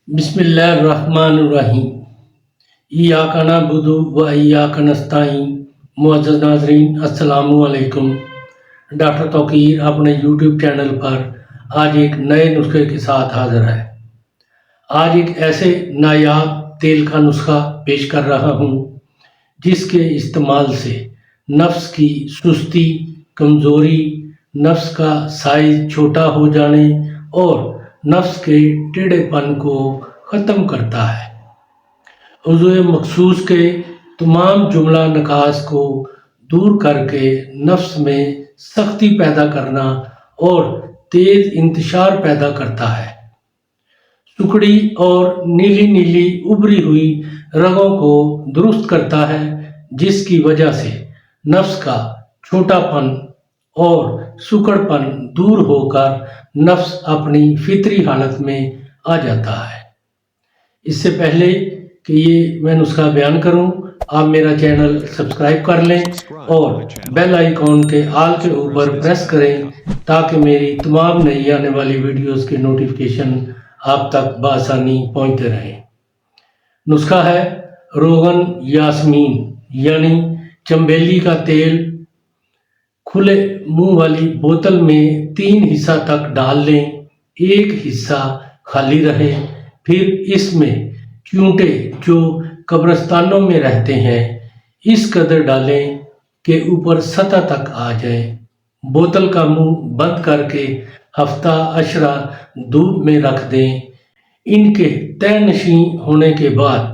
بسم اللہ الرحمن الرحیم۔ ایاک نعبد و ایاک نستعین۔ معزز ناظرین السلام علیکم۔ ڈاکٹر توقیر اپنے یوٹیوب چینل پر آج ایک نئے نسخے کے ساتھ حاضر ہے۔ آج ایک ایسے نایاب تیل کا نسخہ پیش کر رہا ہوں جس کے استعمال سے نفس کی سستی، کمزوری، نفس کا سائز چھوٹا ہو جانے اور نفس کے ٹیڑھے پن کو ختم کرتا ہے۔ عضو مخصوص کے تمام جملہ نکاس کو دور کر کے نفس میں سختی پیدا کرنا اور تیز انتشار پیدا کرتا ہے۔ سکڑی اور نیلی نیلی ابری ہوئی رگوں کو درست کرتا ہے، جس کی وجہ سے نفس کا چھوٹا پن اور سکڑ پن دور ہو کر نفس اپنی فطری حالت میں آ جاتا ہے۔ اس سے پہلے کہ یہ میں نسخہ بیان کروں، آپ میرا چینل سبسکرائب کر لیں اور بیل آئیکن کے آل کے اوپر پریس کریں تاکہ میری تمام نئی آنے والی ویڈیوز کے نوٹیفیکیشن آپ تک بآسانی پہنچتے رہیں۔ نسخہ ہے روغن یاسمین یعنی چنبیلی کا تیل۔ کھلے منہ والی بوتل میں 3 حصہ تک ڈال لیں، ایک حصہ خالی رہے۔ پھر اس میں چیونٹے جو قبرستانوں میں رہتے ہیں اس قدر ڈالیں کہ اوپر سطح تک آ جائیں۔ بوتل کا منہ بند کر کے ہفتہ عشرہ دھوپ میں رکھ دیں۔ ان کے تہ نشین ہونے کے بعد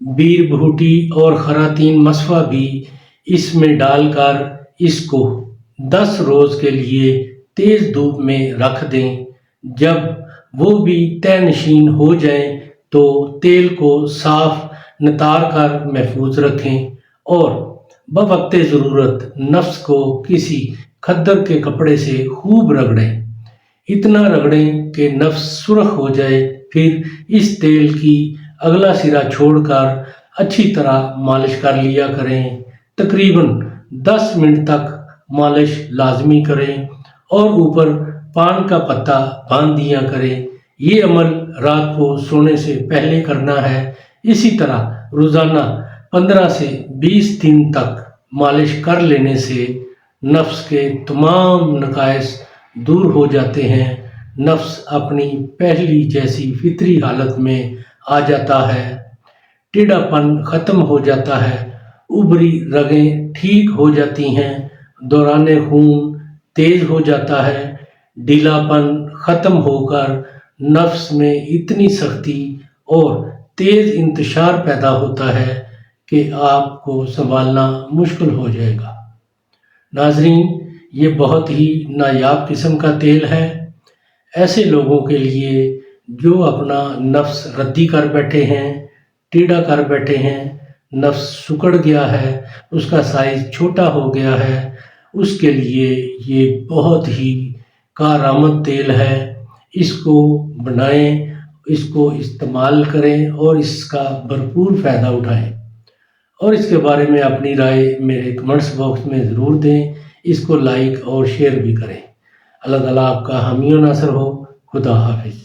بیر بھوٹی اور خراطین مصفا بھی اس میں ڈال کر اس کو 10 روز کے لیے تیز دھوپ میں رکھ دیں۔ جب وہ بھی تہ نشین ہو جائیں تو تیل کو صاف نتار کر محفوظ رکھیں اور بوقت ضرورت نفس کو کسی کھدر کے کپڑے سے خوب رگڑیں، اتنا رگڑیں کہ نفس سرخ ہو جائے۔ پھر اس تیل کی اگلا سرا چھوڑ کر اچھی طرح مالش کر لیا کریں۔ تقریباً 10 منٹ تک مالش لازمی کریں اور اوپر پان کا پتا باندھ دیا کریں۔ یہ عمل رات کو سونے سے پہلے کرنا ہے۔ اسی طرح روزانہ 15 سے 20 دن تک مالش کر لینے سے نفس کے تمام نقائص دور ہو جاتے ہیں، نفس اپنی پہلی جیسی فطری حالت میں آ جاتا ہے، ٹیڑھا پن ختم ہو جاتا ہے، ابری رگیں ٹھیک ہو جاتی ہیں، دوران خون تیز ہو جاتا ہے، ڈھیلا پن ختم ہو کر نفس میں اتنی سختی اور تیز انتشار پیدا ہوتا ہے کہ آپ کو سنبھالنا مشکل ہو جائے گا۔ ناظرین، یہ بہت ہی نایاب قسم کا تیل ہے ایسے لوگوں کے لیے جو اپنا نفس ردی کر بیٹھے ہیں، ٹیڑھا کر بیٹھے ہیں، نفس سکڑ گیا ہے، اس کا سائز چھوٹا ہو گیا ہے۔ اس کے لیے یہ بہت ہی کارآمد تیل ہے۔ اس کو بنائیں، اس کو استعمال کریں اور اس کا بھرپور فائدہ اٹھائیں، اور اس کے بارے میں اپنی رائے میرے کمنٹس باکس میں ضرور دیں۔ اس کو لائک اور شیئر بھی کریں۔ اللہ تعالیٰ آپ کا حامی و ناصر ہو۔ خدا حافظ۔